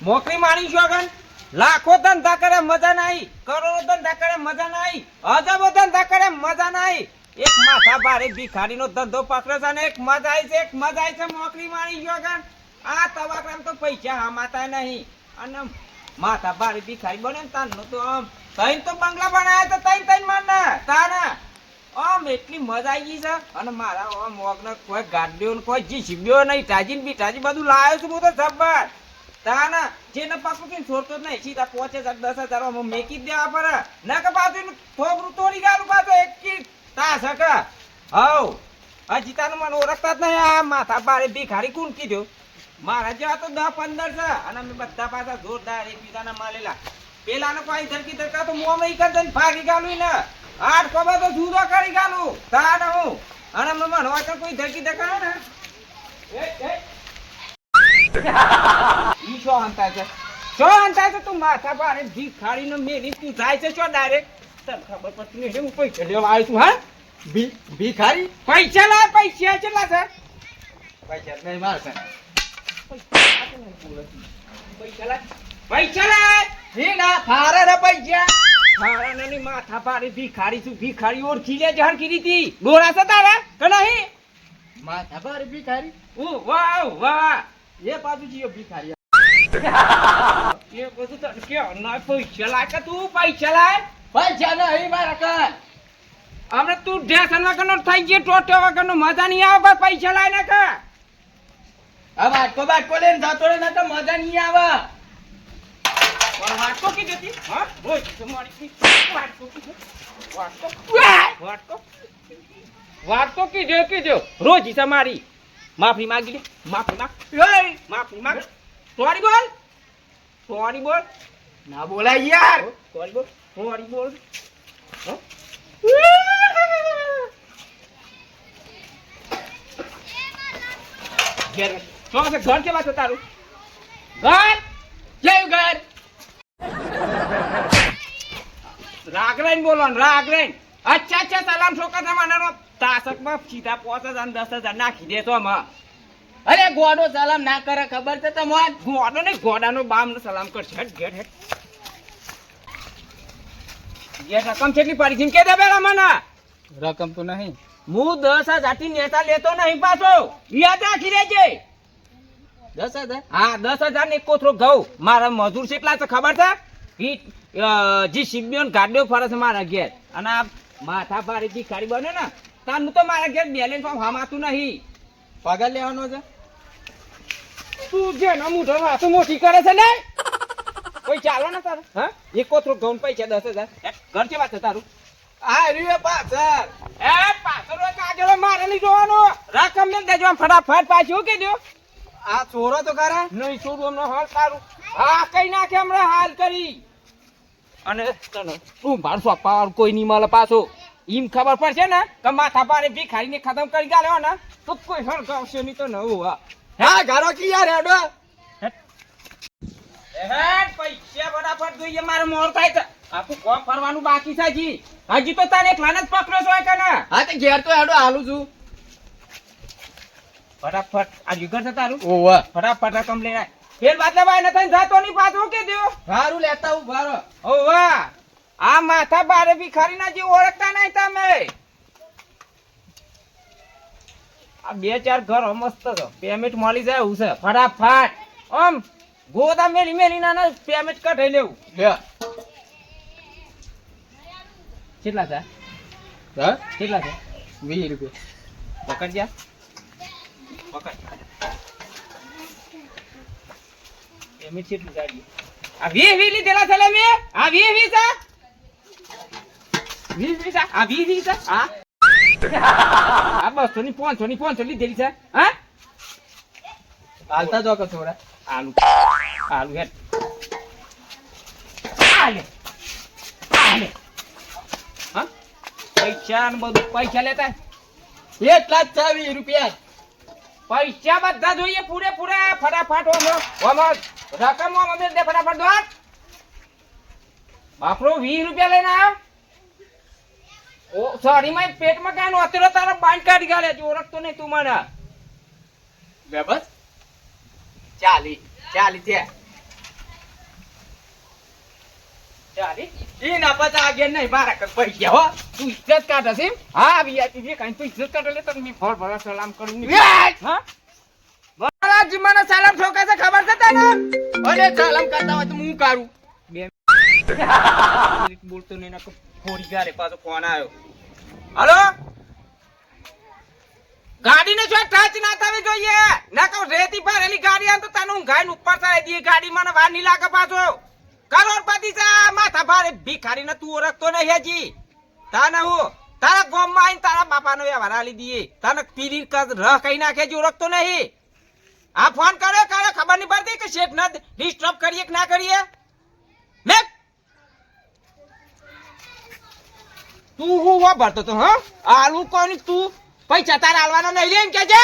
મોકરી મારી શોગન લાખો ધંધા કરે મજા નહીં, કરોડો ધંધા કરે મજા નહીં, હજારો ધંધા કરે મજા નહીં. એક માથા ભારે ભિખારીનો ધંધો પકડે છે ને એક મજા આવી છે, એક મજા આવી છે મોકરી મારી શોગન. આ તવાકરામ તો પૈસા હામાતા નહીં અને માથા ભારે ભિખારી બને ને તારનો તો આમ તૈન તો બંગલા બનાવ્યા તો તૈન તૈન મારના તારા આમ એટલી મજા આવી ગઈ છે. અને મારા આમ મોગને કોઈ ગાડીઓ કોઈ જીસીબીઓ નહીં, તાજી ને બીટાજી બધું લાવ્યો છું હું તો જબ્બર તાના જેને પાછું કઈ છોડતો જ નહીં, સીધા 5000 10,000 મેકી જ દેવા પડે ના કે પાછું થોબરું તોડી ગાલું પાછું એક તા શકે. હવ હજી તાનું મને ઓળખતા જ નહીં. આ માથા ભારે ભિખારી કોણ કીધું? મારા જેવા તો 10-15 છે અને અમે બધા પાછા જોરદાર એકબીજાના માલેલા. પેલાનો કોઈ ધરકી ધરકા તો મોં માં કરી ભાગી ગાલું ને આઠ ખબર તો જુદો કરી ગાલું તાન હું અને મને વાંચો કોઈ ધરકી ધરકા ને ઈ શો હંતા છે, શો હંતા છે તું માથા ભારે ભિખારીનો મેલી તું જાય છે શો ડાયરેક્ટ તને ખબર પડતી નહીં. હું પૈસા લેવા આવ્યો છું. હા ભિખારી પૈસા લાય, પૈસા કેટલા છે? પૈસા નહીં મારશે. પૈસા લાય, પૈસા લાય. હી ના થારે રે પૈસા. મારા નાની માથા ભારે ભિખારી છું, ભિખારી ઓળખી લે જહર કીધી હતી ડોળા છે તારા કે નહીં? માથા ભારે ભિખારી વાહ વાહ એ પાછું જીઓ ભિખારી. એ બધું તને કે ના પૈસા લાય કે તું પૈસા લાય. પૈસા નહીં મારા કર. હમણાં તું ઢેસન વગરનો થઈ ગયો, ટોટો વગરનો મજા નહીં આવે ભાઈ. પૈસા લાય ને કે આ વાટકો બાટકો લઈને જતો રહે ને તો મજા નહીં આવે. પણ વાટકો કીધી હતી. હા બોલ તમારી વાટકો કીધું, વાટકો વાટકો વાટકો કીધો રોજ છે મારી. માફી માંગી લે, માફી માંગ, માફી માંગ. સોરી બોલ, સોરી બોલ. ના બોલાય યાર. સોરી બોલ, સોરી બોલ. ઘેર શું છે? ઘર કેવા છે તારું? ઘર કેવું ઘર? રાગ રહીને બોલો ને, રાગ રહીને. અચ્છા અચ્છા સલામ છોકરા જમાનાનો તાસકમાં સીધા 5000 10,000 નાખી દે તો માં. અરે ગોડો સલામ ના કરે ખબર છે તમને? ગોડો ને ગોડાનો બામ સલામ કરશે. હેટ ગેટ હેટ ગેટ. રકમ કેટલી પડી છે કે દે બેલા મને? રકમ તો નહીં. હું 10,000 થી નેતા લેતો નહીં પાછો, યાદ રાખી લેજે. 10,000? હા 10,000 ને એક કોથરો ઘઉં. મારા મજૂર કેટલા છે ખબર છે? જી સિમ્બિયોન ગાડીઓ ફરે છે મારા ઘેર. અને આ માથા ભારે ભિખારી બને ને તાનું તો મારા ઘેર બેલેન્સ હમાતું નહીં. પગાર લેવાનો છે? તું જેનો મોઢો વાતો મોટી કરે છે ને કોઈ ચાલો ને તારે. હા એક કોથરો ઘઉં પૈસા 10,000. ઘર કેવા છે તારું? આ રીવે પાછળ. એ પાછળ કાજળો મારે નહીં જોવાનું. રકમ ને દેજો આમ ફટાફટ પાછું કે દો. આ ચોરો તો કરે નહીં છોડું હમણાં હાલ તારું. હા કઈ નાખે હમણાં હાલ કરી. અને તને તું મારસો પાર કોઈ નહીં મળે પાછો. એમ ખબર પડશે ને કે માથા પારે ભિખારીને ખતમ કરી ગાલ્યો ને તો કોઈ હળગાવશે નહીં તો નવું. હા ઘરો કી યાર હેડો. પૈસા ફટાફટ જોઈએ, મારે મોડ થાય છે. આખું કોમ ફરવાનું બાકી છે હજી તો તારે એકલાને જ પકડો છો કે ના? હા તે ઘેર તો હેડો હાલું છું. ફટાફટ આ જીગર છે તારું? ઓવા ફટાફટ રકમ લઈને આય. ફેર બાદલા ભાઈ નતા જાતો નહીં પાછો કે દો. સારું લેતા હું બારો. ઓ વાહ આ માથા બારે ભિખારી ના જે ઓળખતા નહીં તમે. આ 2-4 ઘર મસ્ત છે, પેમેન્ટ મળી જાય એવું છે. ફટાફટ આમ ગોદા મેલી મેલી ના પેમેન્ટ કઢાઈ લેવું. લે કેટલા છે? હા કેટલા છે? 20 રૂપિયા. પકડ જા પકડ. પેમેન્ટ કેટલું જાય? આ 20 લીધેલા છે લે મેં. આ 20 છે, 20 છે, આ 20 છે. હા આ 200 ની 500 લીધેલી છે. હા હાલતા જો કે થોડા. આલુ આલુ હેડ આલે આલે. હા પૈસા ને બધું પૈસા લેતા એટલા જ 20 રૂપિયા. પૈસા બધા જોઈએ પૂરેપૂરા. ફટાફટ રકમ દે ફટાફટ દો. બાપરો 20 રૂપિયા લઈને આવ્યો. ઓ સોરી માં પેટમાં કાંઈ નહોતું તારા બાઈન કાઢી ગાલે. ઓળખતો નહીં તું મને. બસ 40 છે. ચાલી ઈ ના પછી આગળ નહીં મારા કર પૈસા હો તું ઇજ્જત કાઢે છે એમ? હા વીઆઈપી જે કાંઈ તું ઇજ્જત કાઢે એટલે તને મેં ફળ ભરા સલામ કરું નહીં. હા મારા જીમાને સલામ ઠોકાય છે ખબર છે તને? અરે સલામ કરતા હોય તો હું કરું બોલતો નહીં નકર ફોડી ગારે પાછો ફોન આવ્યો. હાલો ગાડીને જો ટચ ના થવી જોઈએ નકર રેતી ભરેલી ગાડી આમ તો તને ઊંઘાઈને ઉપર ચડાઈ દઈએ ગાડી મને વાર નહીં લાગે પાછો કરોડપતિ છે માથા ભારે ભિખારીને તું ઓળખતો નહીં હજી તને હું તારા ગામમાં આવીને તારા બાપાનો વ્યવહાર આલી દઈએ તને પીરી રહ કઈ નાખે છે ઓળખતો નહીં. આ ફોન કર્યો ખબર નહીં પડતી કે શેઠ ને ડિસ્ટર્બ કરીએ કે ના કરીએ લે તું હું વાપરતો તો હા આલુ કોની તું પૈસા તારા આલવાના નહીં લે એમ કે છે.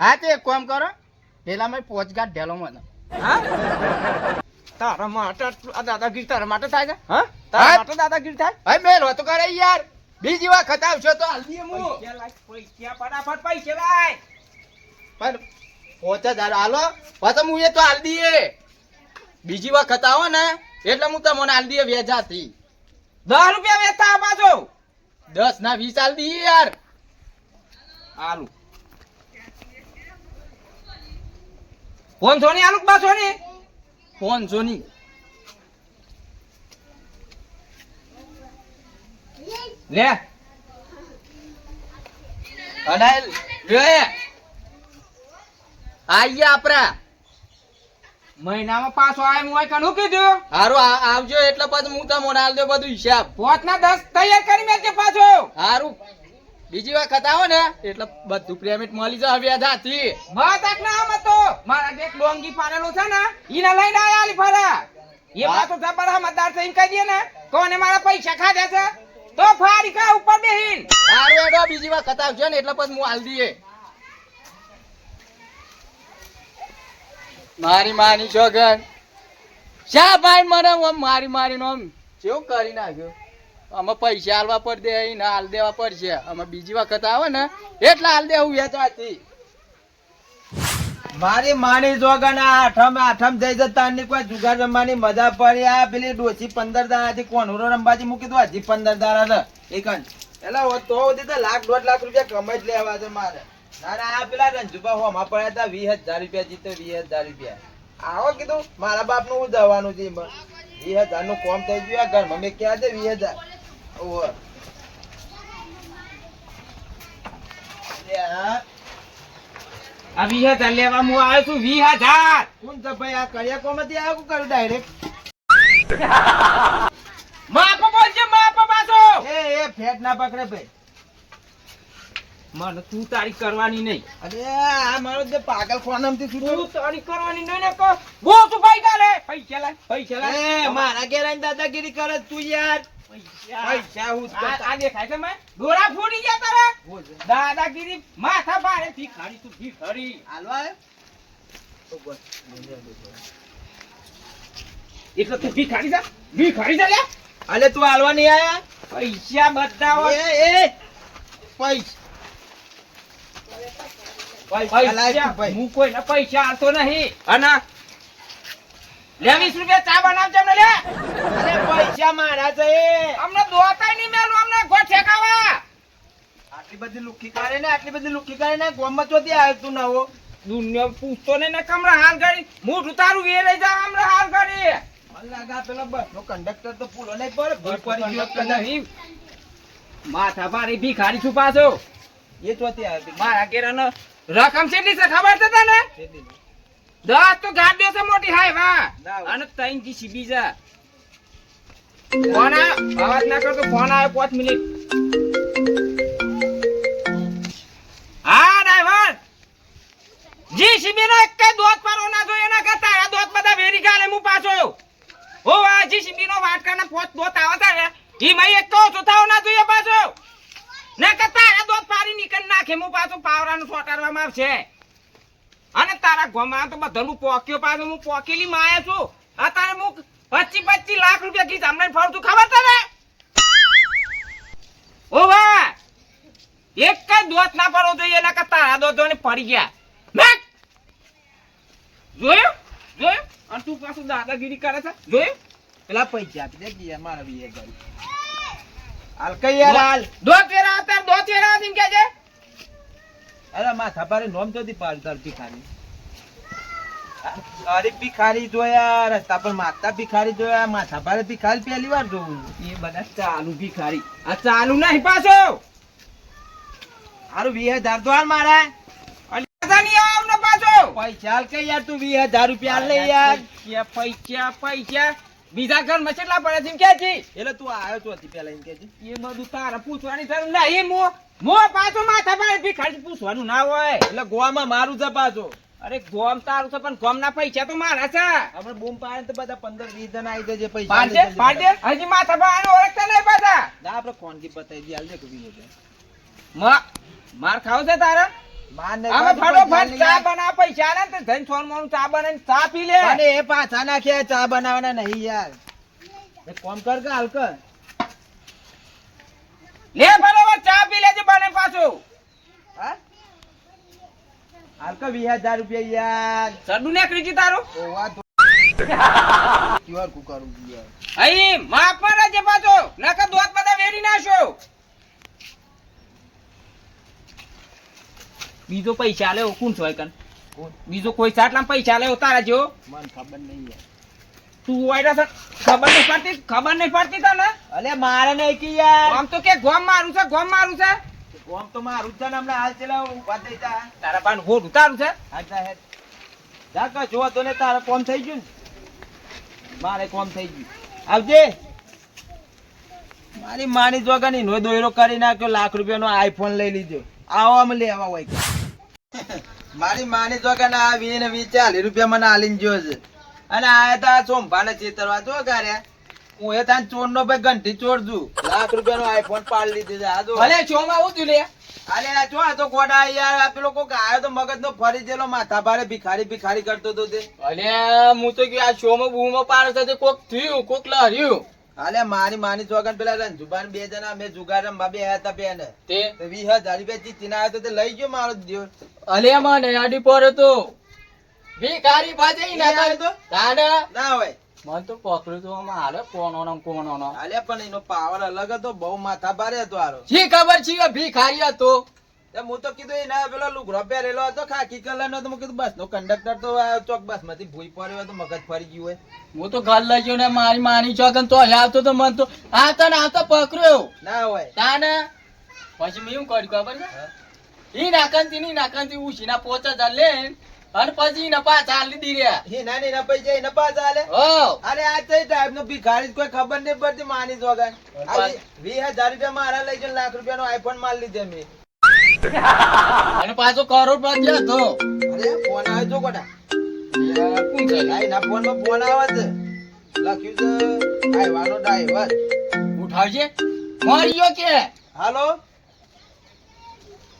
હા તો એક કામ કરો પેલા મેં પોચગાટ ઢેલો મને હા તારા માટે આ દાદાગીરી તારા માટે થાય છે હા તારા માટે દાદાગીરી થાય. ભાઈ મેલ હતો કરે યાર બીજી વખત આવશો તો હાલ દઈએ હું પૈસા લાય પૈસા ફટાફટ પૈસા લાય પણ 5000 હાલો પછી હું એ તો હાલ દઈએ બીજી વખત આવો ને એટલે હું તમને હાલ દઈએ વેજાથી 10 રૂપિયા વેચતા પાછો 10 ના 20 હાલ દઈએ યાર આલુ કોણ સોની આલુ બા સોની 500 ની લે અને લે આઈએ આપરા મહિનામાં પાછો આય હું કનું કીધું હારું આવજો એટલે પછી હું તમને હાલ દે બધું હિસાબ 5 ના 10 તૈયાર કરી મેલજે પાછો. હારું બીજી વખત આવો ને એટલે બધું પેમેન્ટ મળી જાય વેજાથી બતક ના આમ તો મારા એક ડોંગી પાડેલો છે ને ઈને લઈને આયા આલી ફરા એ પાછો જબર મતદાર થઈને કહી દે ને કોને મારા પૈસા ખાધે છે તો ફાડી કા ઉપર બેહીન હારું એડો બીજી વખત આવજો ને એટલે પછી હું હાલ દઈએ મારી માની છોગન શા ભાઈ મને આમ મારી નો આમ કેવું કરી નાખ્યો અમે પૈસા હાલવા પડે ને હાલ દેવા પડશે અમે બીજી વખત આવે ને એટલે હાલ દેવું વેચાતી મારી માની જોગના આઠમ જઈ જતા ની કોઈ જુગાર રમવાની મજા પડી આ પેલી ડોસી 15 દાડાથી કોનોરો રંબાજી મૂકી દો હજી 15 દાડા છે એકન એટલે તો સુધી તો લાખ 1.5 લાખ રૂપિયા કમાઈ જ લેવા છે મારે ના ના આ પેલા રંજુબા હોમાં પડ્યા હતા 20000 રૂપિયા જીતે 20000 રૂપિયા આવો કીધું મારા બાપ નું જવાનું છે 20000 નું કોમ થઈ ગયું આ ઘરમાં મેં ક્યાં છે 20000 ઓહો આ 20000 લેવા હું આવ્યો છું 20000 કોણ તો ભાઈ આ કડિયા કોમાંથી આવ્યો કર્યું ડાયરેક્ટ માપ બોલજે માપ પાછો એ ફેટ ના પકડે ભાઈ મને તું તારી કરવાની નહીં અરે આ મારો જે પાગલ ખોનામથી તું છૂટો તારી કરવાની નહીં ને કો બો તું પૈસા લે પૈસા લાય એ મારા ઘેર આઈને દાદાગીરી કરે તું યાર પૈસા હું જ આ કરતા. દેખાય છે મેં ડોરા ફૂટી ગયા તારે બોલ છે. દાદાગીરી માથા ભારે ભિખારી તું ભિખારી હાલવા આયો? તો બસ. એટલે તું ભિખારી છે લે અલે તું હાલવા નહીં આયા પૈસા બતાવો એ પૈસા પૈસા હું કોઈને પૈસા આલતો નહીં અને લે 20 રૂપિયા ચા બનાવજે અમને લે અરે પૈસા મારા છે અમને દોતાય નહીં મેલું અમને ગોઠ ઠેકાવા આટલી બધી લુખી કરે ને ગોમમાં ચોથી આવ્યો તું નવો દુનિયા પૂછતો નહીં ને કમરા હાલ ગાડી મોઢું તારું વે લઈ જા અમને હાલ ગાડી મને લાગે પેલા બસનો કંડક્ટર તો પૂરો નહીં પડે ભૂલ પડી ગયો કદાચ. નહીં માથા ભારે ભિખારી છું પાછો એ ચોથી આવ્યો મારા ઘેરાનો રકમ કેટલી છે ખબર છે તને 10 તો ગાડીઓ છે મોટી હાય વાહ અને 3 જીસીબી છે ફોન આવ્યો અવાજ ના કરતો ફોન આવ્યો 5 મિનિટ હા ડ્રાઈવર જીસીબી નો એક દોત પારો ના જોઈએ ના કરતા આ દોત બધા વેરી ગાલે હું પાછો ઓ આ જીસીબી નો વાટકાના 5 દોત આવતા ને ઈ મય એક તો ચોથાઓ ના જોઈએ પાછો ને કરતા આ દોત પારી નીકળ નાખે હું પાછો પાવરાનું સોટાડવામાં આવશે અને તારા ગોમાં તો બધાનું પોક્યો પાછો હું પોકેલી માયા છું અત્યારે હું 25 લાખ રૂપિયા કી સામને ફરતું ખબર તને ઓ વાહ એક કઈ દોત ના પડો જોઈએ એના કરતા આ દોત જોઈને પડી ગયા મેક જોયું અને તું પાછું દાદાગીરી કરે છે જોયું પેલા પૈસા આપી દે કે યાર મારા 20,000 હાલ કઈ યાર હાલ દો તેરા હતા દો તેરા હતી કે છે અરે માથા પારે નોમ તો પાડ તાર ભિખારી અરે ભિખારી જોયા રસ્તા પર માગતા ભિખારી જોયા માથા પારે ભિખારી પહેલી વાર જોઉં એ બધા ચાલુ ભિખારી આ ચાલુ નહીં પાછો હારું 20,000 તો હાલ મારા અલ્યા નહીં આવને પાછો પૈસા હાલ કઈ યાર તું 20,000 રૂપિયા હાલ લે યાર પૈસા પૈસા બીજા ઘર માં કેટલા પડે છે એમ કે છે એટલે તું આવ્યો છો પેલા એમ કે છે એ બધું તારે પૂછવાની જરૂર નહીં મો પાછો માથા પાડે ભિખારી પૂછવાનું ના હોય એટલે ગોવામાં મારું છે પાછો અરે ગોમ તારું છે પણ ગોમ ના પૈસા તો મારા છે આપણે બૂમ પાડે તો બધા 15-20 જણા આવી જશે પૈસા પાડે પાડે હજી માથા પાડે ઓળખતા નહીં પાછા ના આપણે ખોનગી પતાઈ દી હાલ દે કે 20,000 માર ખાવ છે તારે માર ને આમાં ફટોફટ ચા બના પૈસા આલે ને તો ધન સોન મોનું ચા બનાવીને ચા પી લે અને એ પાછા નાખ્યા ચા બનાવવાના નહીં યાર એક કામ કર કે હાલ કર લે બરોબર ચા પી લેજે બને પાછું હા હાલ કર 20,000 રૂપિયા યાર સડું ને ક્રીજી તારું ઓ વાત ક્યુઆર કુ કરું યાર અહીં માપ માં રહેજે પાછો નકર દોત બધા વેરી નાખો બીજો પૈસા લે કોણ છો કન બીજો કોઈ સાટલા પૈસા લે તારા જો મને ખબર નહીં યાર તું વાયડા છે ખબર નહીં પડતી તને અલે મારે નહીં કે યાર આમ તો કે ગોમ મારું છે કોમ તો મારું જ છે ને હમણાં હાલ ચલાવ વાત દઈ તા તારા પાન હોડ ઉતારું છે હાજા હે જા કા જો તો ને તારા કોમ થઈ ગયું ને મારે કોમ થઈ ગયું આવજે મારી માની જોગાની નો દોયરો કરી નાખ્યો લાખ રૂપિયાનો આઈફોન લઈ લીધો આવો આમ લેવા હોય મારી માની જોગાના આ 20-40 રૂપિયા મને આલીને જોયો છે અને આ તા સોમભાને ચેતરવા જો ગાર્યા હું એ તાન ચોર નો ભાઈ ઘંટી ચોર છું લાખ રૂપિયાનો આઈફોન પાડી લીધો છે આ જો ભલે ચોમાં આવું તું લે અલે આ જો આ તો ગોડા યાર આ પેલો કોક આયો તો મગજ નો ફરી જેલો માથા ભારે ભિખારી કરતો તો તે અલ્યા હું તો કે આ શો માં બૂમો પાડે છે કોક થયું કોક લહર્યું અલે મારી માની ચોગન પેલા રંજુબાન બે જણા મેં જુગાર રમવા બે હતા બેન તે 20,000 રૂપિયા જીતીને આવ્યો તો તે લઈ ગયો મારો દિયો અલ્યા મને આડી પર તો ભિખારી પાજે ઈ ના આવ્યો તો? દાદા ના હોય મને તો પકડ્યું તો આમાં હાલે કોનો અલે પણ એનો પાવર અલગ હતો બહુ માથા ભારે હતો આરો જી ખબર છે કે ભિખારી હતો તે હું તો કીધું એના પેલો લુગડો પહેરેલો હતો ખાકી કલર નો તો મેં કીધું બસ નો કંડક્ટર તો ચોક બસ માંથી ભૂઈ પડ્યો તો મગજ ફરી ગયું હોય હું તો ઘર લઈ ગયો ને મારી માની ચોકન તો આવતો તો મન તો આવતો પકડ્યો ના હોય તાને પછી મેં શું કર્યું ખબર છે ઈ નાકંતી ઉછીના 5,000 લે અને પછી ને પાછા આલી દી રહ્યા એ નાની ના પૈસા એને પાછા આલે હો અરે આ કઈ ટાઈપ નો ભિખારી કોઈ ખબર નહીં પડતી માની જોગન 20,000 રૂપિયા મારા લઈ જઈને લાખ રૂપિયાનો આઈફોન માલ લીધે મેં અને પાછો કરોડપતિ હતો અરે ફોન આવ્યો જો કોટા કોણ છે લાઈ ના ફોન માં ફોન આવે છે લખ્યું છે આઈવાનો ડ્રાઈવર ઉઠાવજે મર્યો કે હાલો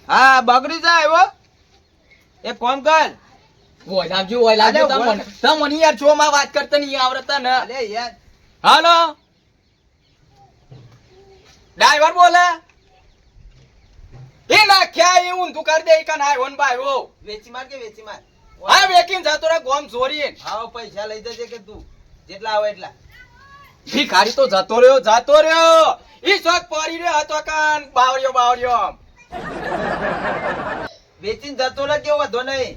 હા બગડી જાય આવ્યો એક કામ કર ઓય લાવજો તમને યાર છો માં વાત કરતા નહીં આવડતા ને અલે યાર હાલો ડ્રાઈવર બોલે એ નાખ્યા એ ઊંધું કરી દે કન આય ઓન ભાઈ ઓ વેચી માર હા વેકીન જતો રે ગોમ ચોરી હા પૈસા લઈ જજે કે તું જેટલા આવે એટલા ભિખારી તો જતો રહ્યો ઈ શોક પડી રહ્યો હતો કાન બાવરિયો વેચીને જતો રહે કેવો વધો નહીં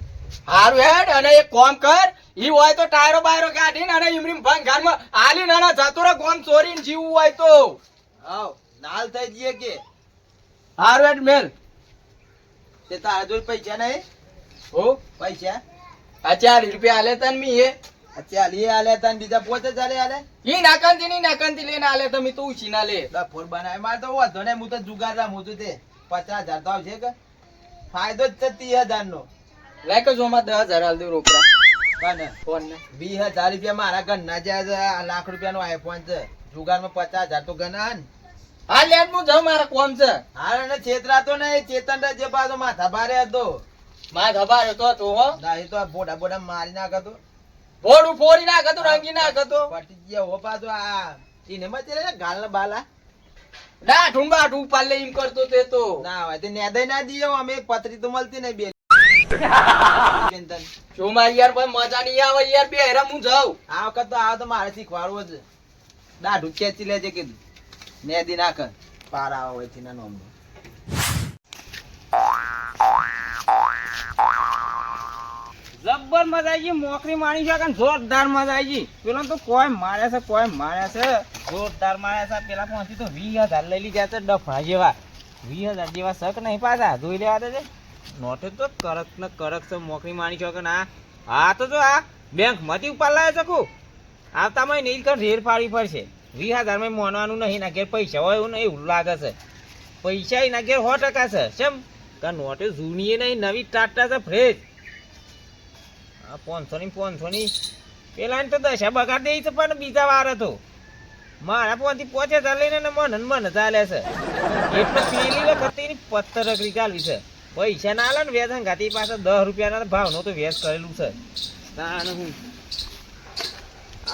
હારું હેડ અને એક કામ કર ઈ હોય તો ટાયરો બાયરો કાઢીને અને ઈમરીમ ભંગ ઘરમાં આલી નાના જતો રે ગોમ ચોરીને જીવવું હોય તો આવ નાલ થઈ જઈએ કે હારું હેડ મેલ તે તારા જોડે પૈસા નહીં હો પૈસા આ 40 રૂપિયા આલે તન મી એ અચ્છા લે આલે તને બીજા 5,000 આલે ઈ નાકંતી લઈને આલે તમે તો ઉછીના લે ફોન બનાવે મારે તો વધો નહીં હું તો જુગાર રમું છું તે 50,000 તો આવશે કે ફાયદો જ છે 30,000 નો લાઈક જો માં 10,000 આલ દે રોકડા કાને ફોન ને 20,000 રૂપિયા મારા ઘર ના જાય છે આ લાખ રૂપિયાનો આઈફોન છે જુગારમાં 50,000 તો ગણા ને હા લેટ હું જાઉં મારા કોમ છે હારે ને છેતરાતો નહીં ચેતન જે પાછો માથા ભારે હતો માં ધબારે તો હો ના એ તો બોડા મારી નાખતો બોડું ફોડી નાખતો રંગી નાખતો પટી ગયા હો પાછો આ એને માં ચલે ને ગાલ ના બાલા ડાઠું બાઠું પાલે એમ કરતો તે તો ના હોય તે નેદય ના દીયો અમે પતરી તો મળતી નહીં બે જો માં યાર ભાઈ મજા નહીં આવે યાર બે હેરા હું જાઉં આ વખત તો આ તો મારે શીખવાડવો છે દાઢું ખેંચી લેજે કીધું નેદી નાખ પાર આવે હોય થી ના નોમ જબ્બર મજા આવી ગઈ મોકરી માણી છે કે જોરદાર મજા આવી ગઈ પેલો તો કોઈ માર્યા છે જોરદાર માર્યા છે પેલા પહોંચી તો 20,000 લઈ લીધા છે ડફા જેવા 20,000 જેવા શક નહીં પાછા જોઈ લેવા દે નોટે તો કરક ને કરક છે મોકરી માણી છે કે ના હા તો જો આ બેંક માંથી ઉપાડ લાવે શકું આવતા મહિને ઈ કણ રેડ પાડવી પડશે 20,000 માં મોનવાનું નહીં ના ઘેર પૈસા હોય એવું નહીં એવું લાગે છે પૈસા એના ઘેર 100% છે કેમ કે નોટે જૂની નહીં નવી ટાટા છે ફ્રેશ 500 ની પેલા તો દશા બગાડ દે છે પણ બીજા વાર હતો મારા પોથી 5,000 લઈને મન ચાલે છે એટલે પેલી વખત એની પત્તર રગડી ચાલવી છે પૈસા ના આલે ને વેચાણ ઘાતી પાસે 10 રૂપિયાના ભાવનો તો વેચ કરેલું છે તાને હું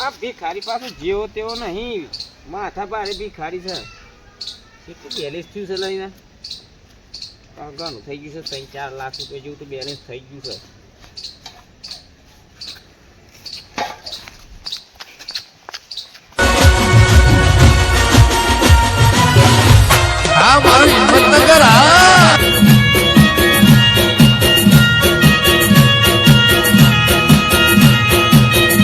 આ ભિખારી પાસે જેવો તેવો નહીં માથા ભારે ભિખારી છે કેટલું બેલેન્સ થયું છે લઈને ઘણું થઈ ગયું છે 3-4 લાખ રૂપિયા જેવું તો બેલેન્સ થઈ ગયું છે